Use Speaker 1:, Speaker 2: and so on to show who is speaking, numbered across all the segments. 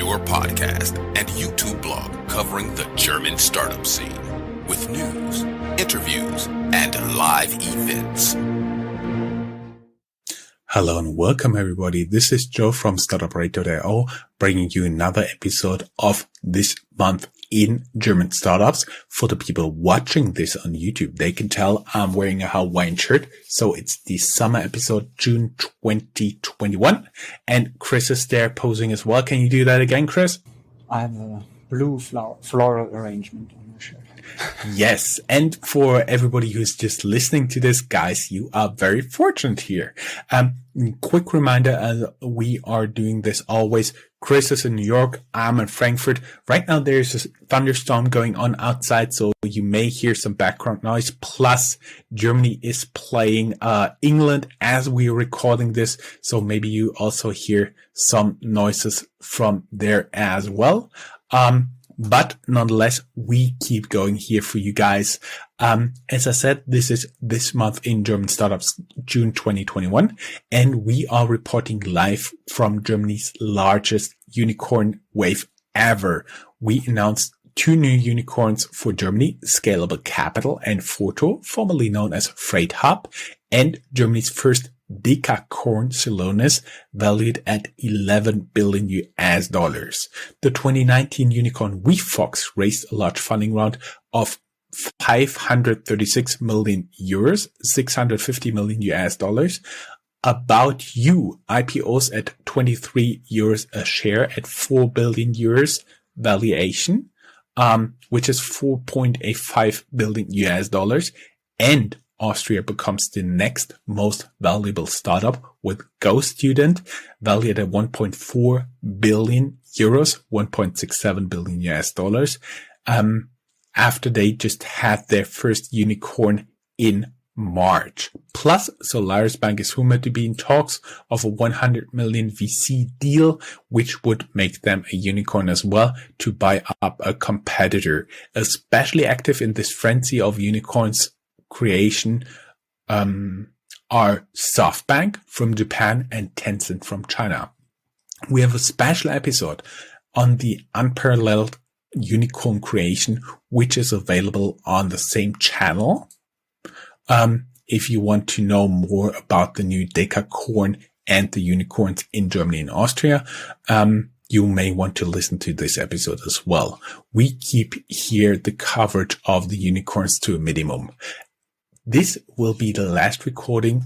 Speaker 1: your podcast and YouTube blog covering the German startup scene with news, interviews, and live events.
Speaker 2: Hello and welcome everybody. This is Joe from Startuprad.io bringing you another episode of This Month in German Startups. For the people watching this on YouTube, they can tell I'm wearing a Hawaiian shirt. So it's the summer episode, June 2021. And Chris is there posing as well. Can you do that again, Chris?
Speaker 3: I have a blue floral arrangement on my shirt.
Speaker 2: Yes. And for everybody who's just listening to this, guys, you are very fortunate here. Quick reminder, as we are doing this always, Chris is in New York. I'm in Frankfurt. Right now, there's a thunderstorm going on outside, so you may hear some background noise. Plus, Germany is playing England as we are recording this, so maybe you also hear some noises from there as well. But nonetheless, we keep going here for you guys. As I said, this is This Month in German Startups, June 2021, and we are reporting live from Germany's largest unicorn wave ever. We announced two new unicorns for Germany, Scalable Capital and Forto, formerly known as FreightHub, and Germany's first Decacorn Celonis, valued at $11 billion. The 2019 Unicorn Wefox raised a large funding round of 536 million euros, $650 million. About You IPOs at 23 euros a share at 4 billion euros valuation, which is $4.85 billion. And Austria becomes the next most valuable startup with GoStudent, valued at 1.4 billion euros, $1.67 billion, after they just had their first unicorn in March. Plus, Solaris Bank is rumored to be in talks of a 100 million VC deal, which would make them a unicorn as well to buy up a competitor. Especially active in this frenzy of unicorns creation are SoftBank from Japan and Tencent from China. We have a special episode on the unparalleled unicorn creation, which is available on the same channel. If you want to know more about the new Decacorn and the unicorns in Germany and Austria, you may want to listen to this episode as well. We keep here the coverage of the unicorns to a minimum. This will be the last recording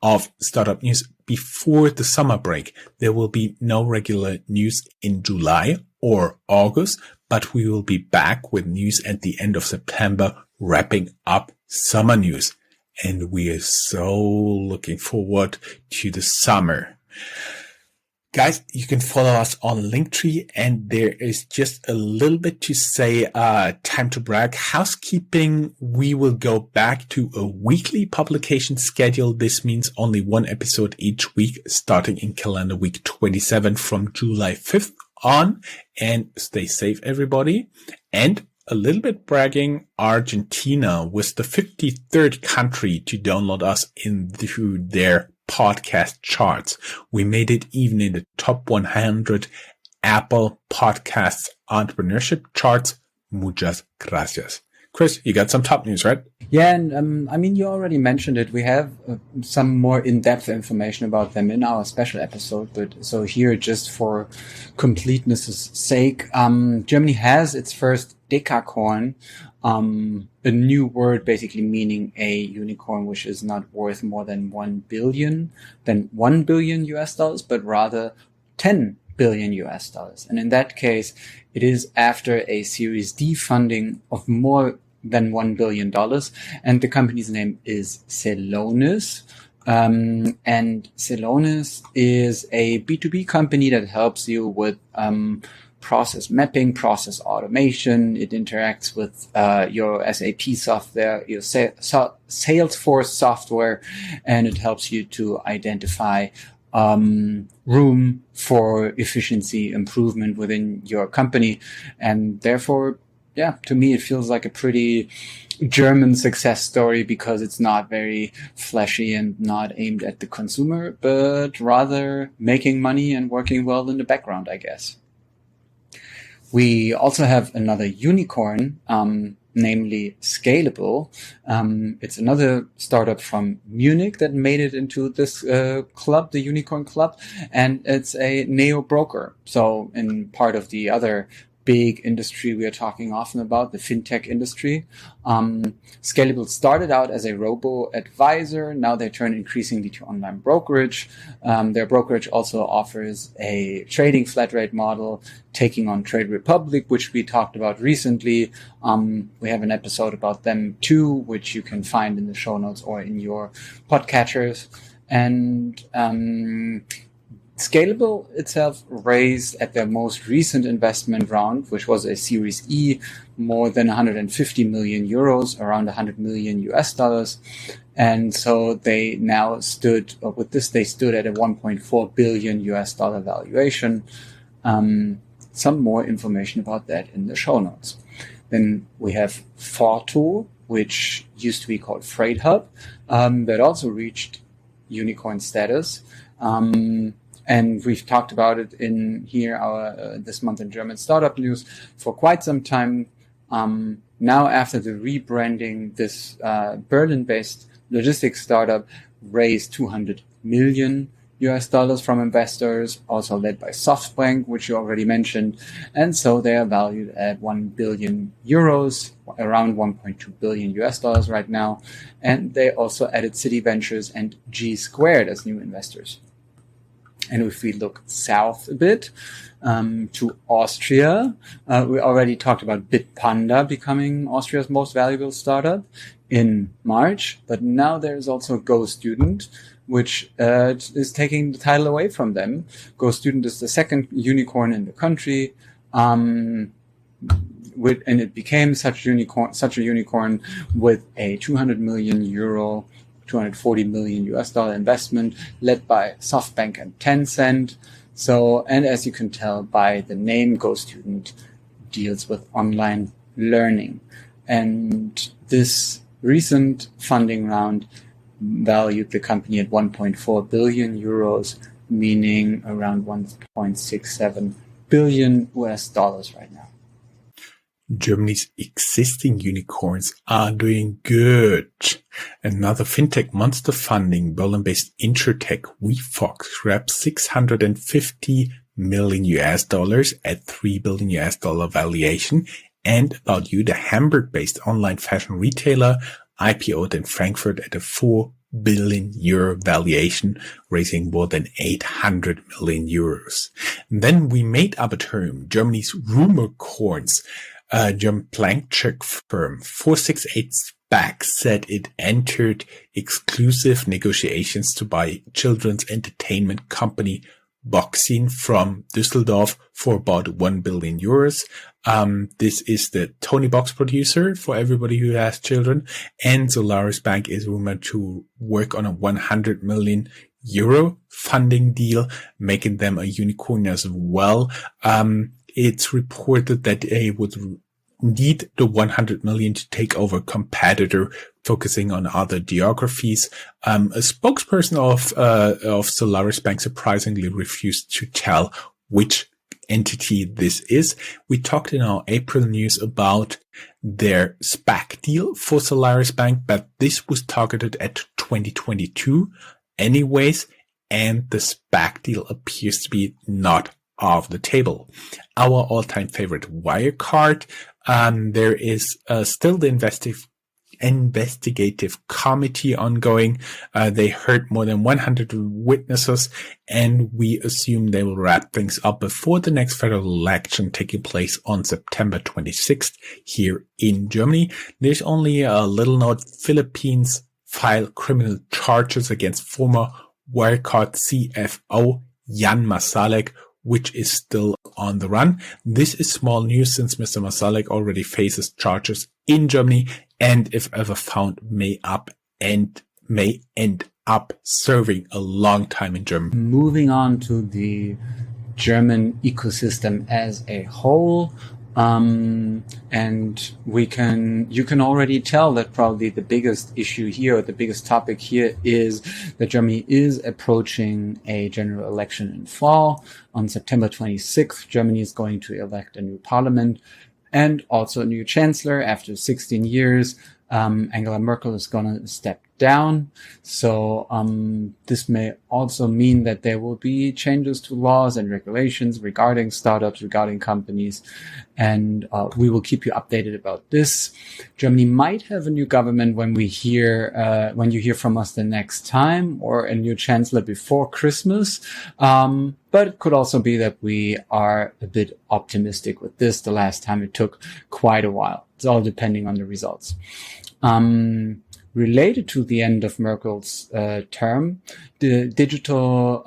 Speaker 2: of Startup News before the summer break. There will be no regular news in July or August, but we will be back with news at the end of September, wrapping up summer news. And we are so looking forward to the summer. Guys, you can follow us on Linktree, and there is just a little bit to say, time to brag. Housekeeping, we will go back to a weekly publication schedule. This means only one episode each week, starting in calendar week 27 from July 5th on. And stay safe, everybody. And a little bit bragging, Argentina was the 53rd country to download us into their podcast charts. We made it even in the top 100 Apple Podcasts entrepreneurship charts. Muchas gracias. Chris, you got some top news, right?
Speaker 3: Yeah, and you already mentioned it. We have some more in-depth information about them in our special episode, but so here, just for completeness' sake, Germany has its first Decacorn, a new word basically meaning a unicorn which is not worth more than $1 billion US dollars, but rather $10 billion US dollars. And in that case, it is after a Series D funding of more than $1 billion. And the company's name is Celonis. And Celonis is a B2B company that helps you with, process mapping, process automation. It interacts with your SAP software, your Salesforce software, and it helps you to identify room for efficiency improvement within your company. And therefore, yeah, to me, it feels like a pretty German success story because it's not very flashy and not aimed at the consumer, but rather making money and working well in the background, I guess. We also have another unicorn, namely Scalable. It's another startup from Munich that made it into this club, the Unicorn Club, and it's a neo broker. So in part of the other big industry we are talking often about, the fintech industry. Scalable started out as a robo-advisor. Now they turn increasingly to online brokerage. Their brokerage also offers a trading flat rate model, taking on Trade Republic, which we talked about recently. We have an episode about them too, which you can find in the show notes or in your podcatchers. And Scalable itself raised at their most recent investment round, which was a Series E, more than 150 million euros, around 100 million US dollars. And so they now stood at a 1.4 billion US dollar valuation. Some more information about that in the show notes. Then we have Forto, which used to be called FreightHub, that also reached unicorn status. And we've talked about it in here, our this month in German startup news for quite some time. Now, after the rebranding, this Berlin-based logistics startup raised 200 million US dollars from investors, also led by SoftBank, which you already mentioned. And so they are valued at 1 billion euros, around 1.2 billion US dollars right now. And they also added City Ventures and G Squared as new investors. And if we look south a bit to Austria, we already talked about Bitpanda becoming Austria's most valuable startup in March. But now there's also GoStudent, which is taking the title away from them. GoStudent is the second unicorn in the country. And it became such a unicorn with a 200 million euro 240 million US dollar investment led by SoftBank and Tencent. So, and as you can tell by the name, GoStudent deals with online learning. And this recent funding round valued the company at 1.4 billion euros, meaning around 1.67 billion US dollars right now.
Speaker 2: Germany's existing unicorns are doing good. Another fintech monster funding, Berlin-based insurtech Wefox grabs 650 million US dollars at 3 billion US dollar valuation. And About You, the Hamburg-based online fashion retailer, IPO'd in Frankfurt at a 4 billion euro valuation, raising more than 800 million euros. And then we made up a term, Germany's rumorcorns. German blank check firm 468 SPAC said it entered exclusive negotiations to buy children's entertainment company Boxing from Düsseldorf for about 1 billion euros. This is the Tony Box producer for everybody who has children. And Solaris Bank is rumored to work on a 100 million euro funding deal, making them a unicorn as well. It's reported that they would need the 100 million to take over a competitor focusing on other geographies. A spokesperson of Solaris Bank surprisingly refused to tell which entity this is. We talked in our April news about their SPAC deal for Solaris Bank, but this was targeted at 2022 anyways, and the SPAC deal appears to be not off the table. Our all-time favorite Wirecard. There is still the investigative committee ongoing. They heard more than 100 witnesses, and we assume they will wrap things up before the next federal election taking place on September 26th here in Germany. There's only a little note. Philippines file criminal charges against former Wirecard CFO Jan Masalek, which is still on the run. This is small news since Mr. Masalek already faces charges in Germany, and if ever found, may end up serving a long time in Germany.
Speaker 3: Moving on to the German ecosystem as a whole, And you can already tell that probably the biggest issue here, or the biggest topic here, is that Germany is approaching a general election in fall. On September 26th, Germany is going to elect a new parliament and also a new chancellor after 16 years. Angela Merkel is going to step down. So this may also mean that there will be changes to laws and regulations regarding startups, regarding companies, and we will keep you updated about this. Germany might have a new government when you hear from us the next time, or a new chancellor before Christmas. But it could also be that we are a bit optimistic with this. The last time it took quite a while. It's all depending on the results. Related to the end of Merkel's term, the digital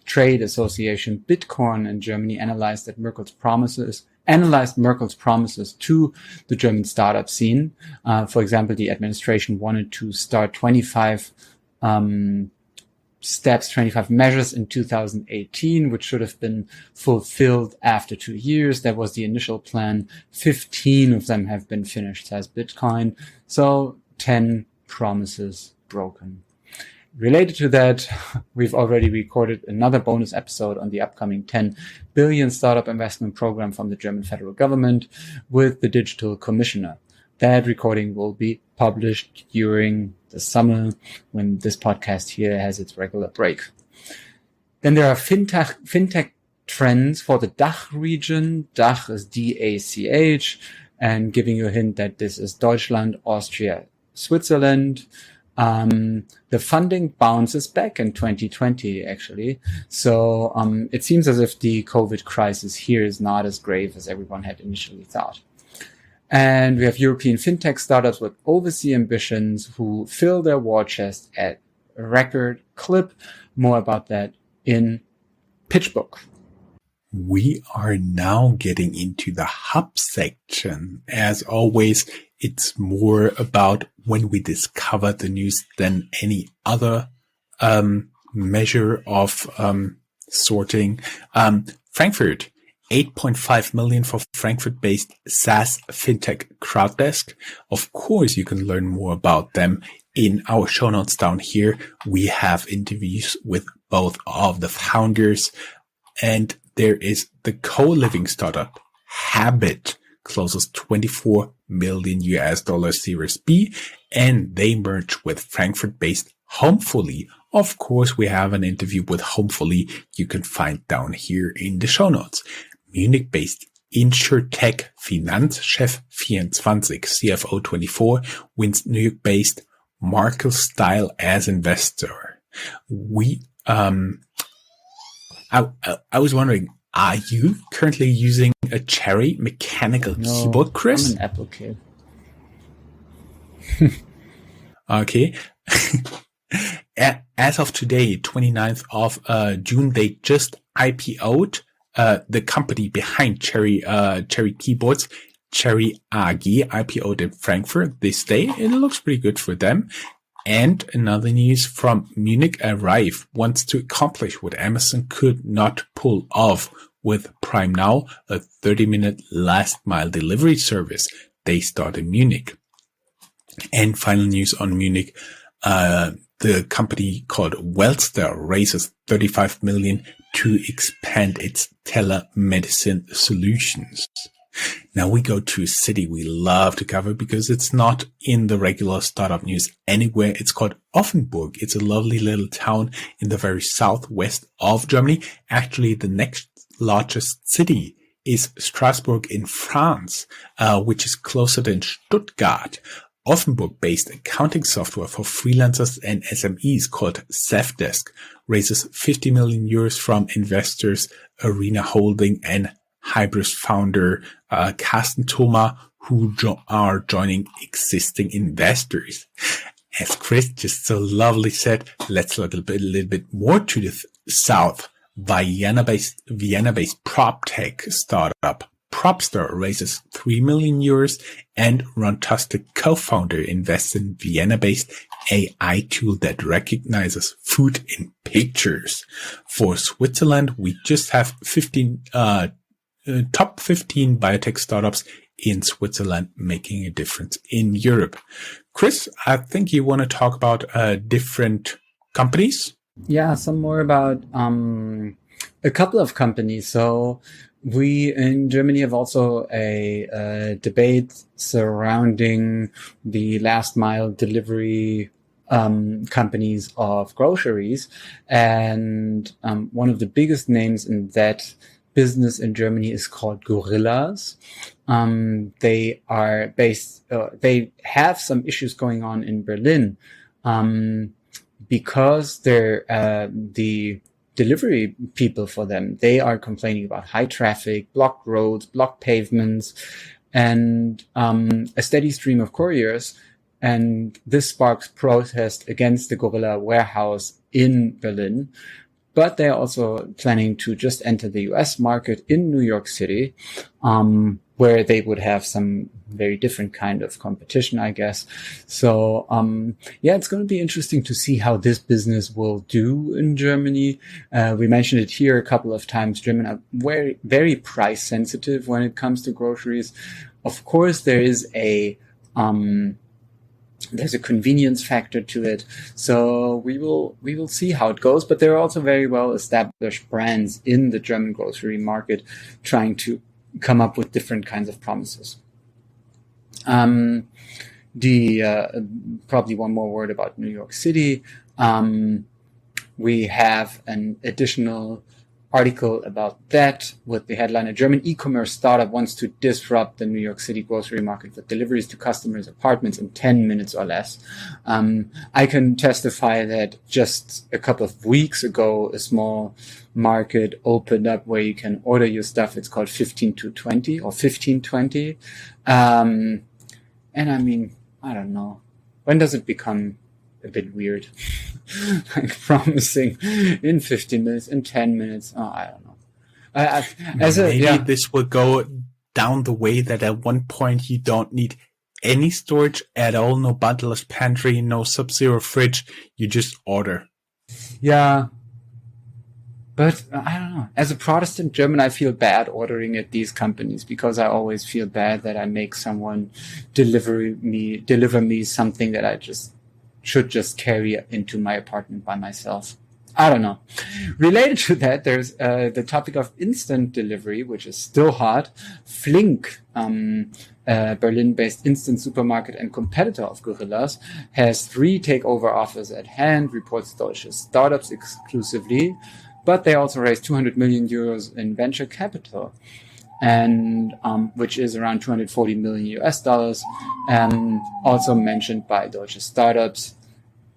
Speaker 3: trade association Bitcoin in Germany analyzed Merkel's promises to the German startup scene. For example, the administration wanted to start 25 measures in 2018, which should have been fulfilled after 2 years. That was the initial plan. 15 of them have been finished, says Bitcoin. So 10 promises broken. Related to that, we've already recorded another bonus episode on the upcoming 10 billion startup investment program from the German federal government with the digital commissioner. That recording will be published during the summer when this podcast here has its regular break. Then there are fintech trends for the DACH region. DACH is D-A-C-H, and giving you a hint that this is Deutschland, Austria, Switzerland. The funding bounces back in 2020, actually. So it seems as if the COVID crisis here is not as grave as everyone had initially thought. And we have European fintech startups with overseas ambitions who fill their war chest at a record clip. More about that in PitchBook.
Speaker 2: We are now getting into the hub section. As always, it's more about when we discover the news than any other measure of sorting. Frankfurt. 8.5 million for Frankfurt-based SaaS fintech CrowdDesk. Of course, you can learn more about them in our show notes down here. We have interviews with both of the founders, and there is the co-living startup Habit closes $24 million Series B, and they merge with Frankfurt-based Homefully. Of course, we have an interview with Homefully you can find down here in the show notes. Munich-based InsurTech Finanzchef24, CFO 24, wins New York-based Markel Style as investor. I was wondering, are you currently using a Cherry mechanical keyboard, Chris?
Speaker 3: I'm an Apple kid.
Speaker 2: Okay. As of today, 29th of June, they just IPO'd. The company behind Cherry keyboards, Cherry AG, IPO'd in Frankfurt this day. It looks pretty good for them. And another news from Munich, Arrive wants to accomplish what Amazon could not pull off with Prime Now, a 30-minute last mile delivery service. They start in Munich. And final news on Munich, the company called Wellstar raises 35 million to expand its telemedicine solutions. Now we go to a city we love to cover because it's not in the regular startup news anywhere. It's called Offenburg. It's a lovely little town in the very southwest of Germany. Actually, the next largest city is Strasbourg in France, which is closer than Stuttgart. Offenburg-based accounting software for freelancers and SMEs called Safdesk raises 50 million euros from investors Arena Holding and Hybris founder Carsten Thoma, who are joining existing investors. As Chris just so lovely said, let's look a little bit more to the south. Vienna-based prop tech startup Propster raises 3 million euros, and Ron Tuster, co-founder, invests in Vienna-based AI tool that recognizes food in pictures. For Switzerland, we just have 15 top 15 biotech startups in Switzerland making a difference in Europe. Chris, I think you want to talk about different companies.
Speaker 3: Yeah, some more about a couple of companies. So we in Germany have also a debate surrounding the last mile delivery companies of groceries. And one of the biggest names in that business in Germany is called Gorillas. They are based, they have some issues going on in Berlin, because they're, the delivery people for them, they are complaining about high traffic, blocked roads, blocked pavements, and, a steady stream of couriers. And this sparks protest against the Gorilla warehouse in Berlin. But they're also planning to just enter the US market in New York City, where they would have some very different kind of competition, I guess. So, yeah, it's going to be interesting to see how this business will do in Germany. We mentioned it here a couple of times. Germans are very, very price sensitive when it comes to groceries. Of course, there is there's a convenience factor to it. So we will see how it goes, but there are also very well established brands in the German grocery market trying to come up with different kinds of promises. Probably one more word about New York City. We have an additional article about that with the headline: a German e-commerce startup wants to disrupt the New York City grocery market with deliveries to customers' apartments in 10 minutes or less. I can testify that just a couple of weeks ago, a small market opened up where you can order your stuff. It's called 1520 or 1520. And I mean, I don't know. When does it become a bit weird? Like promising in 15 minutes, in 10 minutes. Oh, I don't know.
Speaker 2: Maybe this will go down the way that at one point you don't need any storage at all, no bundleless pantry, no sub-zero fridge. You just order.
Speaker 3: Yeah. But I don't know. As a Protestant German, I feel bad ordering at these companies because I always feel bad that I make someone deliver me something that I should just carry into my apartment by myself. I don't know. Related to that, there's the topic of instant delivery, which is still hot. Flink, Berlin-based instant supermarket and competitor of Gorillas, has 3 takeover offers at hand, reports Deutsche Startups exclusively. But they also raised 200 million euros in venture capital, and which is around 240 million US dollars, also mentioned by Deutsche Startups.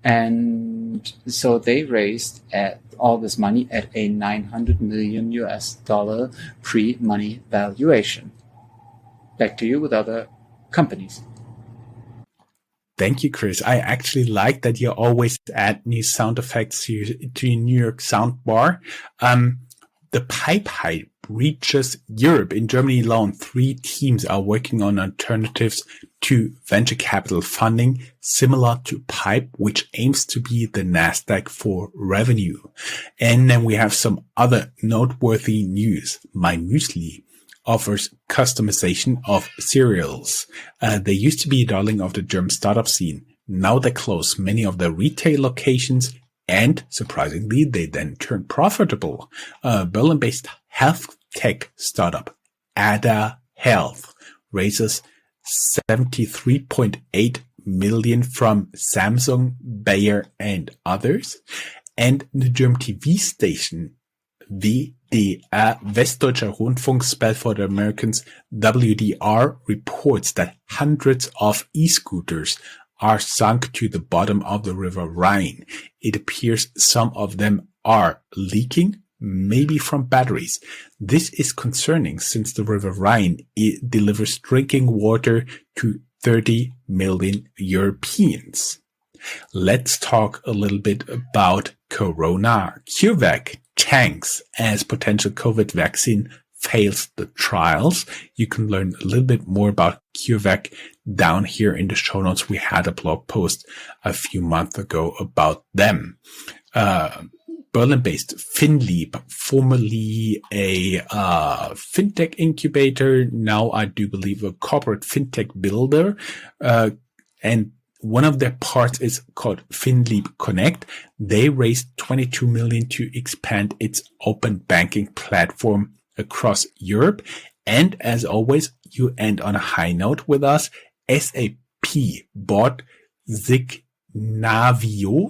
Speaker 3: And so they raised all this money at a 900 million US dollar pre-money valuation. Back to you with other companies.
Speaker 2: Thank you, Chris. I actually like that you always add new sound effects to your New York sound bar. The pipe hype reaches Europe. In Germany alone, 3 teams are working on alternatives to venture capital funding, similar to pipe, which aims to be the Nasdaq for revenue. And then we have some other noteworthy news. My Muesli offers customization of cereals. They used to be a darling of the German startup scene. Now they close many of their retail locations, and surprisingly, they then turn profitable. Berlin-based health tech startup Ada Health raises 73.8 million from Samsung, Bayer, and others. And the German TV station WDR, Westdeutscher Rundfunk, spelled for the Americans WDR, reports that hundreds of e-scooters are sunk to the bottom of the River Rhine. It appears some of them are leaking, maybe from batteries. This is concerning since the River Rhine delivers drinking water to 30 million Europeans. Let's talk a little bit about Corona. CureVac tanks as potential COVID vaccine fails the trials. You can learn a little bit more about CureVac down here in the show notes. We had a blog post a few months ago about them. Berlin-based FinLeap, formerly a fintech incubator, now I do believe a corporate fintech builder, and one of their parts is called FinLeap Connect. They raised 22 million to expand its open banking platform across Europe. And as always, you end on a high note with us. SAP bought Signavio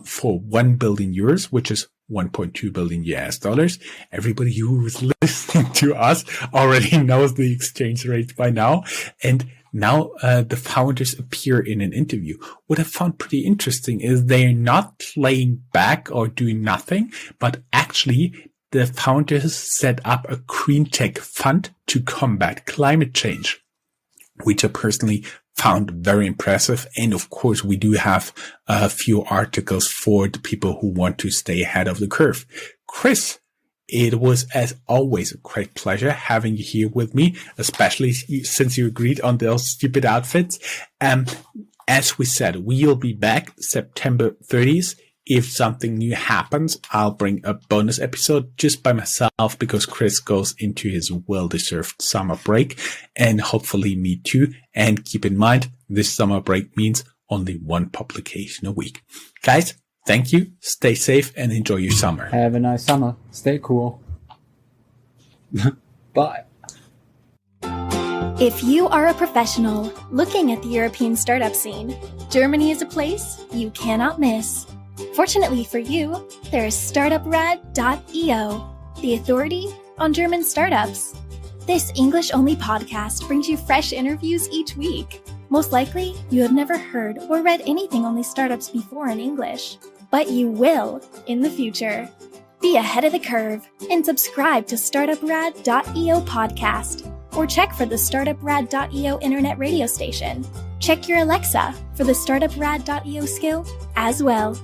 Speaker 2: for 1 billion euros, which is 1.2 billion US dollars. Everybody who is listening to us already knows the exchange rate by now. And now the founders appear in an interview. What I found pretty interesting is they're not playing back or doing nothing, but actually the founders set up a green tech fund to combat climate change, which I personally found very impressive. And of course, we do have a few articles for the people who want to stay ahead of the curve. Chris, it was, as always, a great pleasure having you here with me, especially since you agreed on those stupid outfits. As we said, we'll be back September 30th. If something new happens, I'll bring a bonus episode just by myself because Chris goes into his well-deserved summer break, and hopefully me too. And keep in mind, this summer break means only one publication a week. Guys, thank you. Stay safe and enjoy your summer.
Speaker 3: Have a nice summer. Stay cool. Bye.
Speaker 4: If you are a professional looking at the European startup scene, Germany is a place you cannot miss. Fortunately for you, there is Startuprad.io, the authority on German startups. This English-only podcast brings you fresh interviews each week. Most likely, you have never heard or read anything on these startups before in English, but you will in the future. Be ahead of the curve and subscribe to Startuprad.io podcast, or check for the Startuprad.io internet radio station. Check your Alexa for the Startuprad.io skill as well.